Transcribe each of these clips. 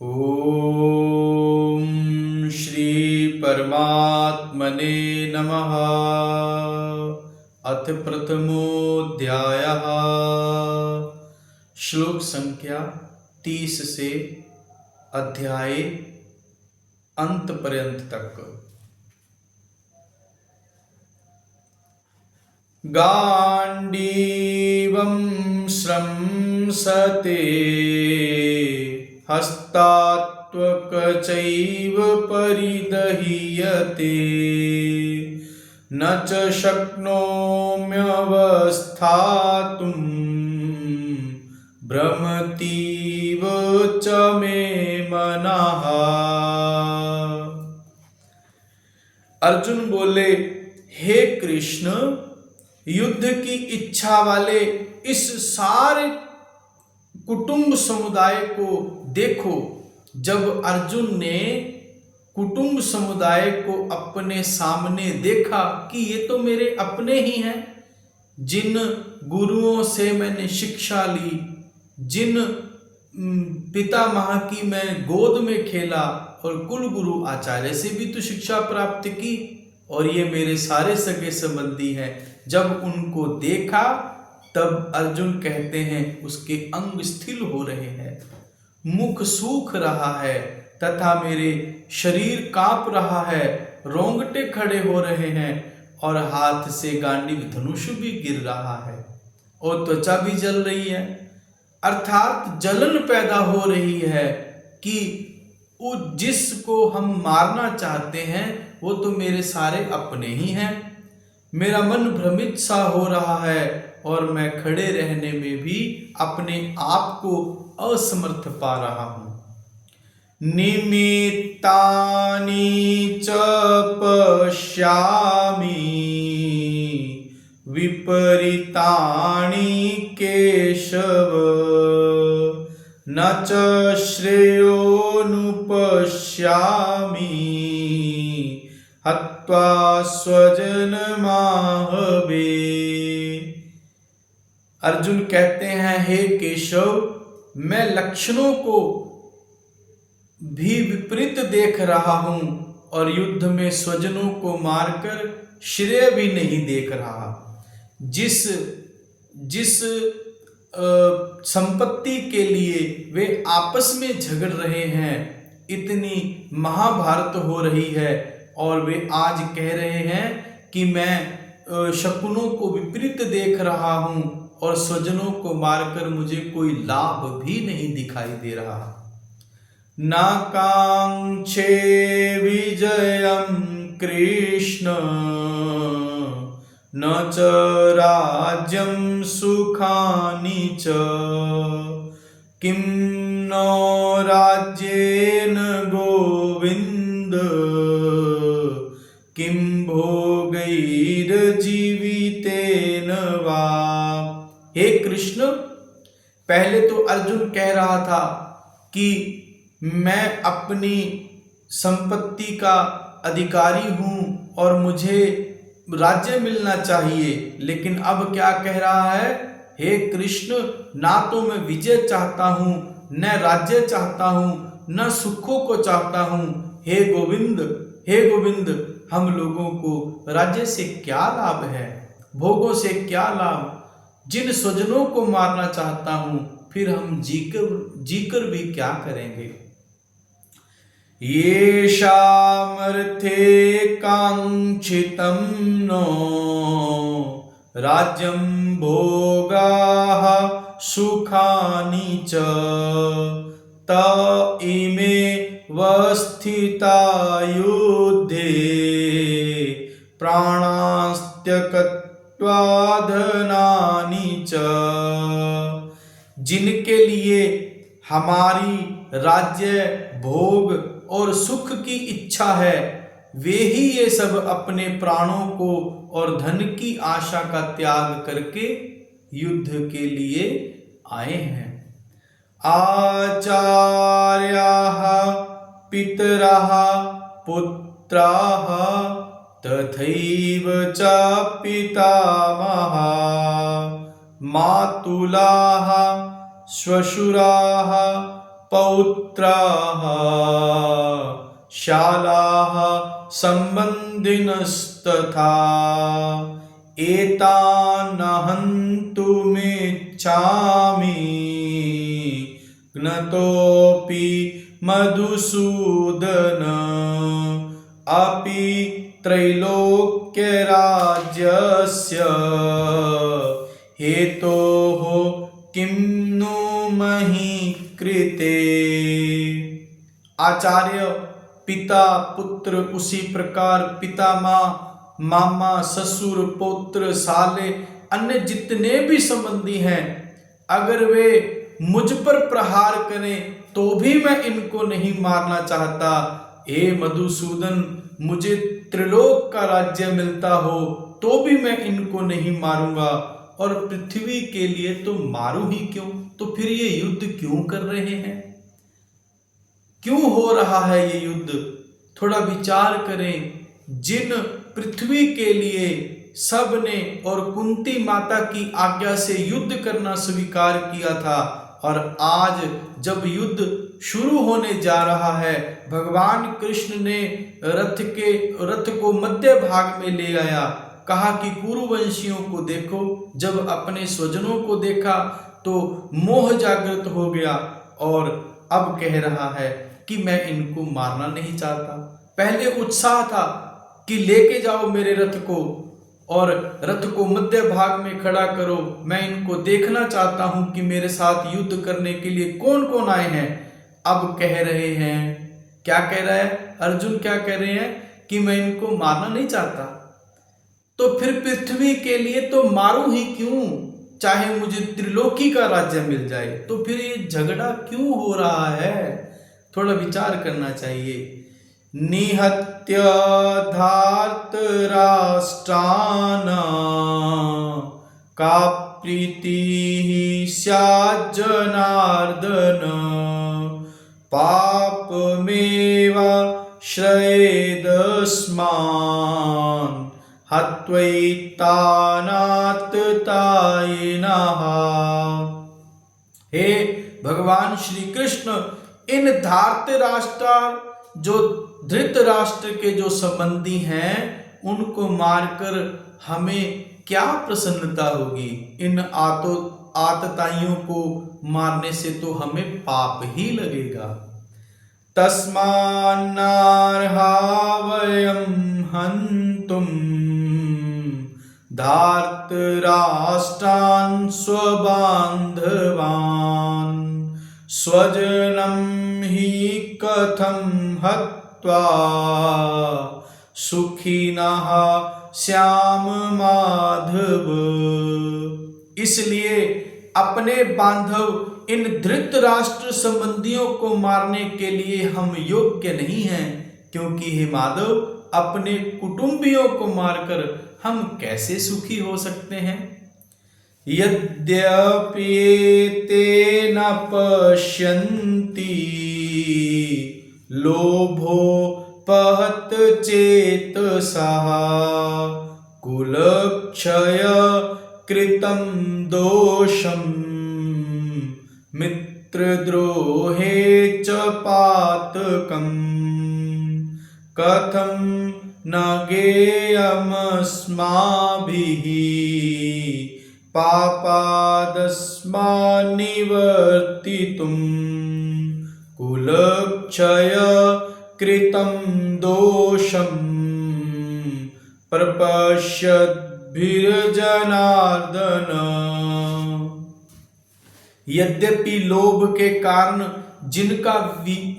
ओम श्री परमात्मने नमः। अथ प्रथमोऽध्यायः। श्लोक संख्या 30 से अध्याय अंत पर्यंत तक। गांडीवं स्रंसते हस्तात्वकचैव परिदह्यते न च शक्नोम्यवस्थातुं भ्रमतीव च मे मनः। अर्जुन बोले, हे कृष्ण, युद्ध की इच्छा वाले इस सारे कुटुंब समुदाय को देखो। जब अर्जुन ने कुटुंब समुदाय को अपने सामने देखा कि ये तो मेरे अपने ही हैं, जिन गुरुओं से मैंने शिक्षा ली, जिन पितामह की मैं गोद में खेला और कुल गुरु आचार्य से भी तो शिक्षा प्राप्त की, और ये मेरे सारे सगे संबंधी हैं। जब उनको देखा तब अर्जुन कहते हैं उसके अंग स्थिर हो रहे हैं, मुख सूख रहा है तथा मेरे शरीर कांप रहा है, रोंगटे खड़े हो रहे हैं और हाथ से गांडीव धनुष भी गिर रहा है और त्वचा भी जल रही है। अर्थात जलन पैदा हो रही है कि जिसको हम मारना चाहते हैं वो तो मेरे सारे अपने ही हैं। मेरा मन भ्रमित सा हो रहा है और मैं खड़े रहने में भी अपने आप को असमर्थ पा रहा हूं। निमित्तानि च पश्यामि विपरीतानि केशव न च श्रेयोनुपश्यामि हत्वा स्वजनमाहवे। अर्जुन कहते हैं, हे केशव, मैं लक्षणों को भी विपरीत देख रहा हूं और युद्ध में स्वजनों को मारकर श्रेय भी नहीं देख रहा। जिस संपत्ति के लिए वे आपस में झगड़ रहे हैं, इतनी महाभारत हो रही है और वे आज कह रहे हैं कि मैं शकुनों को विपरीत देख रहा हूं और स्वजनों को मारकर मुझे कोई लाभ भी नहीं दिखाई दे रहा। नाकांक्षे विजयं कृष्ण न च राज्यं सुखानि च किं नो राज्येन गोविंद किं भोगैर्जीवितेन वा। हे कृष्ण, पहले तो अर्जुन कह रहा था कि मैं अपनी संपत्ति का अधिकारी हूं और मुझे राज्य मिलना चाहिए, लेकिन अब क्या कह रहा है, हे कृष्ण, ना तो मैं विजय चाहता हूं, न राज्य चाहता हूं, न सुखों को चाहता हूं। हे गोविंद, हे गोविंद, हम लोगों को राज्य से क्या लाभ है, भोगों से क्या लाभ। जिन स्वजनों को मारना चाहता हूं, फिर हम जीकर भी क्या करेंगे। येषामर्थे कांक्षितं नो राज्यं भोगाः सुखानि च त इमे वस्थिता युद्धे प्राणास्त्यक्त्वा धनानि च। जिनके लिए हमारी राज्य, भोग और सुख की इच्छा है, वे ही ये सब अपने प्राणों को और धन की आशा का त्याग करके युद्ध के लिए आए हैं। आचार्याः पितरः पुत्राः तथैव च पितामहा मातुलाः श्वशुराः पौत्राः शालाः सम्बन्धिनस्तथा एतान् हन्तुमिच्छामि ज्ञतोऽपि मधुसूदन अपि त्रैलोक्यराज्यस्य हेतोः किं नु मही कृते। आचार्य पिता पुत्र, उसी प्रकार पिता माँ, मामा ससुर पौत्र साले अन्य जितने भी संबंधी हैं, अगर वे मुझ पर प्रहार करें तो भी मैं इनको नहीं मारना चाहता। हे मधुसूदन, मुझे त्रिलोक का राज्य मिलता हो तो भी मैं इनको नहीं मारूंगा, और पृथ्वी के लिए तो मारूं ही क्यों। तो फिर ये युद्ध क्यों कर रहे हैं, क्यों हो रहा है ये युद्ध? थोड़ा विचार करें। जिन पृथ्वी के लिए सबने और कुंती माता की आज्ञा से युद्ध करना स्वीकार किया था, और आज जब युद्ध शुरू होने जा रहा है, भगवान कृष्ण ने रथ को मध्य भाग में ले आया, कहा कि कुरुवंशियों को देखो। जब अपने स्वजनों को देखा तो मोह जागृत हो गया, और अब कह रहा है कि मैं इनको मारना नहीं चाहता। पहले उत्साह था कि लेके जाओ मेरे रथ को, और रथ को मध्य भाग में खड़ा करो, मैं इनको देखना चाहता हूं कि मेरे साथ युद्ध करने के लिए कौन कौन आए हैं। अब कह रहे हैं, क्या कह रहा है अर्जुन, क्या कह रहे हैं कि मैं इनको मारना नहीं चाहता। तो फिर पृथ्वी के लिए तो मारूं ही क्यों, चाहे मुझे त्रिलोकी का राज्य मिल जाए। तो फिर ये झगड़ा क्यों हो रहा है, थोड़ा विचार करना चाहिए। निहत्य धार्तराष्ट्रान् का प्रीतिः स्यात् जनार्दन पापमेव श्रयेदस्मान् हत्वैतानाततायिनः। हे भगवान श्री कृष्ण, इन धार्तराष्ट्र जो धृतराष्ट्र के जो संबंधी हैं, उनको मारकर हमें क्या प्रसन्नता होगी। इन आतताइयों को मारने से तो हमें पाप ही लगेगा। तस्मान्नार्हा वयं हन्तुं धार्तराष्ट्रान् स्वबान्धवान् स्वजनं हि कथं हत्वा सुखिनः श्याम माधव। इसलिए अपने बांधव इन धृतराष्ट्र संबंधियों को मारने के लिए हम योग्य नहीं हैं, क्योंकि हे माधव, अपने कुटुंबियों को मारकर हम कैसे सुखी हो सकते हैं। यद्यपि ते न पश्यन्ति लोभोपहत चेतसः कुलक्षय कृतं दोषं मित्रद्रोहे च पातकं कथं न गेयमस्माभिः पापादस्मान्निवर्तितुं कुलक्षय कृतं दोषं प्रपश्यद्भिर्जनार्दन। यद्यपि लोभ के कारण जिनका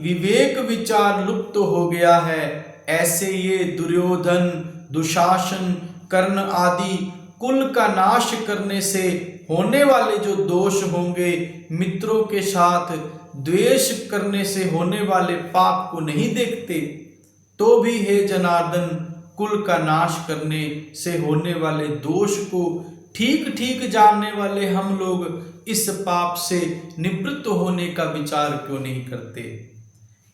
विवेक विचार लुप्त हो गया है, ऐसे ये दुर्योधन, दुशासन, कर्ण आदि कुल का नाश करने से होने वाले जो दोष होंगे, मित्रों के साथ द्वेष करने से होने वाले पाप को नहीं देखते, तो भी हे जनार्दन, कुल का नाश करने से होने वाले दोष को ठीक ठीक जानने वाले हम लोग इस पाप से निवृत्त होने का विचार क्यों नहीं करते।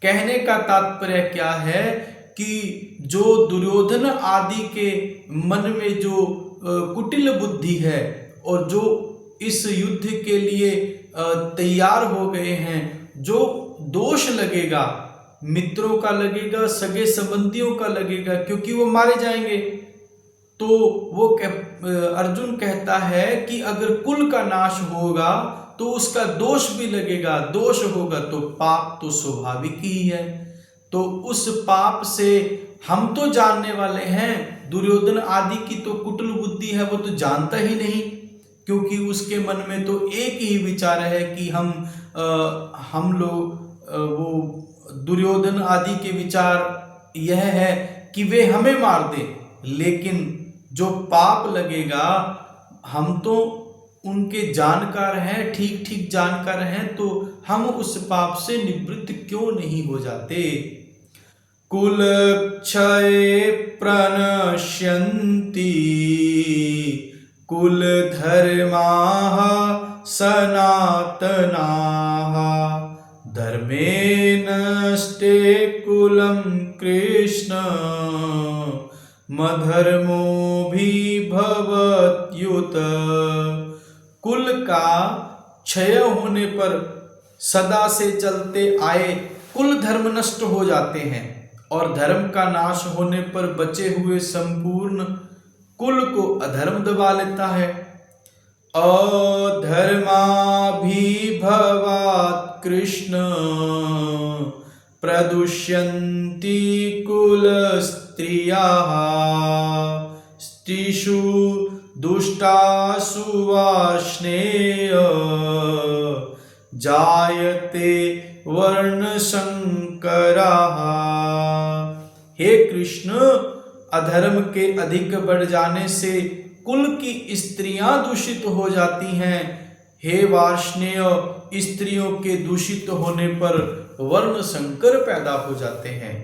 कहने का तात्पर्य क्या है कि जो दुर्योधन आदि के मन में जो कुटिल बुद्धि है, और जो इस युद्ध के लिए तैयार हो गए हैं। जो दोष लगेगा, मित्रों का लगेगा, सगे संबंधियों का लगेगा, क्योंकि वो मारे जाएंगे। तो वो अर्जुन कहता है कि अगर कुल का नाश होगा तो उसका दोष भी लगेगा, दोष होगा तो पाप तो स्वाभाविक ही है। तो उस पाप से हम तो जानने वाले हैं, दुर्योधन आदि की तो कुटिल बुद्धि है, वो तो जानता ही नहीं, क्योंकि उसके मन में तो एक ही विचार है कि हम लोग वो दुर्योधन आदि के विचार यह है कि वे हमें मार दे। लेकिन जो पाप लगेगा, हम तो उनके जानकार हैं, ठीक ठीक जानकार हैं, तो हम उस पाप से निवृत्त क्यों नहीं हो जाते। कुल क्षय प्रणश्यन्ति कुल धर्माः सनातनाः धर्मे नष्टे कुलं कृष्ण मधर्मो भी भवत्युत। कुल का क्षय होने पर सदा से चलते आए कुल धर्म नष्ट हो जाते हैं, और धर्म का नाश होने पर बचे हुए संपूर्ण कुल को अधर्म दबा लेता है। अधर्माभिभवात् कृष्ण प्रदुष्यन्ति कुलस्त्रियाः स्त्रीषु दुष्टासु वार्ष्णेय जायते वर्णशंकराः। हे कृष्ण, अधर्म के अधिक बढ़ जाने से कुल की स्त्रियां दूषित हो जाती हैं। हे वार्ष्णेय, स्त्रियों के दूषित होने पर वर्ण संकर पैदा हो जाते हैं।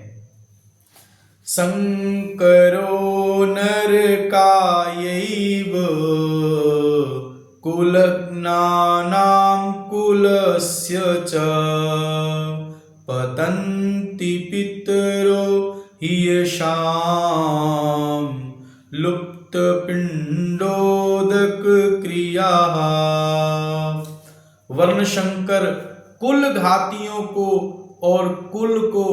संकरो नरकायैव कुलज्ञानां कुलस्य च पतन्ति पितरो येषां लुप्तपिण्डोदक क्रियाः। वर्णशंकर कुल घातियों को और कुल को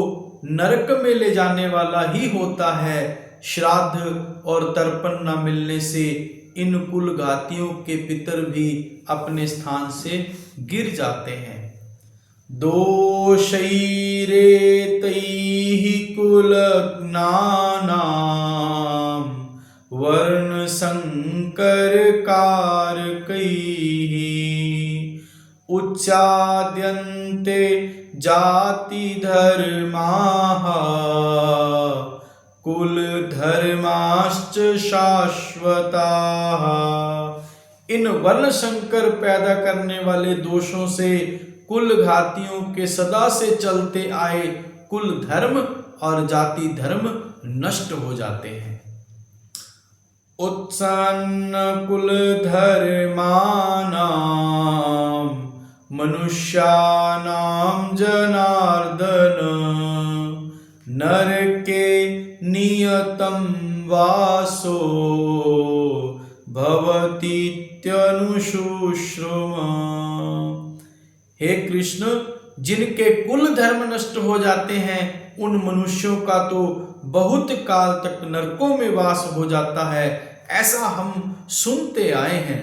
नरक में ले जाने वाला ही होता है। श्राद्ध और तर्पण न मिलने से इन कुल घातियों के पितर भी अपने स्थान से गिर जाते हैं। दोषैरेतैः कुलज्ञानां वर्ण संकर कारकैः उच्चाद्यन्ते जाति धर्माः कुल धर्माश्च शाश्वताः। इन वर्ण संकर पैदा करने वाले दोषों से कुल घातियों के सदा से चलते आए कुल धर्म और जाति धर्म नष्ट हो जाते हैं। उत्सन्न कुल धर्मानां मनुष्याणां जनार्दन नरके नियतं वासो भवतीत्यनुशुश्रुम। हे कृष्ण, जिनके कुल धर्म नष्ट हो जाते हैं उन मनुष्यों का तो बहुत काल तक नरकों में वास हो जाता है, ऐसा हम सुनते आए हैं।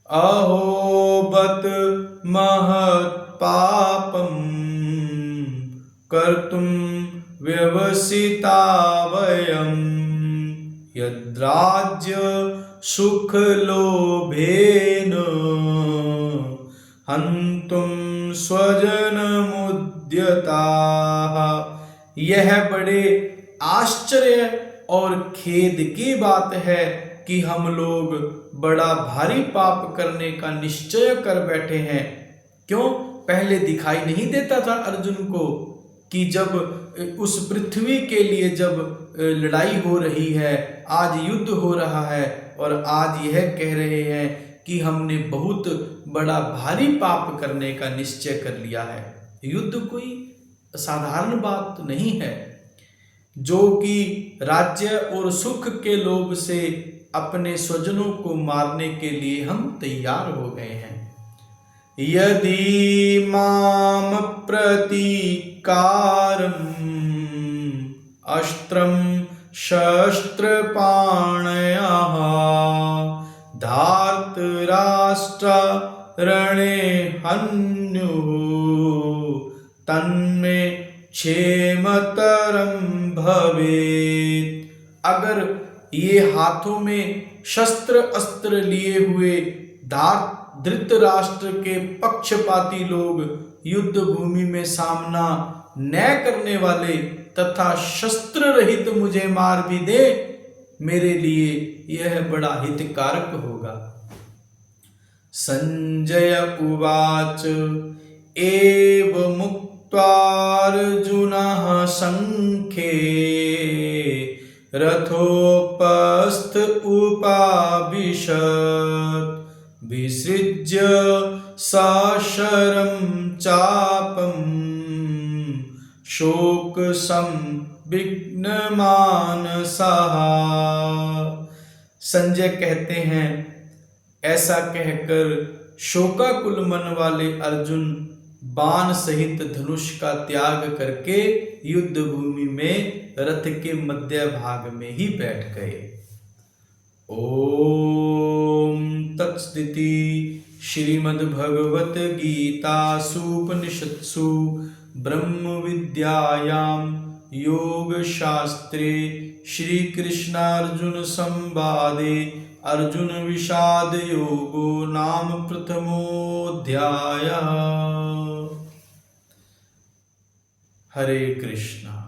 अहो बत महत् पापम कर्तुम व्यवसिता वयम यद्राज्य सुख लोभेन हन्तुम स्वजनमुद्यताः। यह बड़े आश्चर्य और खेद की बात है कि हम लोग बड़ा भारी पाप करने का निश्चय कर बैठे हैं। क्यों? पहले दिखाई नहीं देता था अर्जुन को कि जब उस पृथ्वी के लिए जब लड़ाई हो रही है, आज युद्ध हो रहा है, और आज यह कह रहे हैं कि हमने बहुत बड़ा भारी पाप करने का निश्चय कर लिया है। युद्ध कोई साधारण बात नहीं है, जो कि राज्य और सुख के लोभ से अपने स्वजनों को मारने के लिए हम तैयार हो गए हैं। यदि माम प्रतीकारम् अस्त्रं शस्त्रपाणयः धार्तराष्ट्ररणे हन्युः तन्मे क्षेमतरं भवेत्। अगर ये हाथों में शस्त्र अस्त्र लिए हुए धृतराष्ट्र के पक्षपाती लोग युद्ध भूमि में सामना न करने वाले तथा शस्त्र रहित मुझे मार भी दे, मेरे लिए यह बड़ा हितकारक होगा। संजय उवाच एवमुक्त्वार्जुनः संख्ये रथोपस्थ उपाविशत् विसृज्य सशरं चापं शोक संविघ्नमानसः। संजय कहते हैं, ऐसा कहकर शोकाकुल मन वाले अर्जुन बाण सहित धनुष का त्याग करके युद्ध भूमि में रथ के मध्य भाग में ही बैठ गए। ओम तत्सदिति। श्रीमद्भगवत गीतासूपनिषत्सु ब्रह्म विद्यायां योग शास्त्रे श्री कृष्णार्जुन संवादे अर्जुन विषाद योगो नाम प्रथमोऽध्यायः। हरे कृष्णा।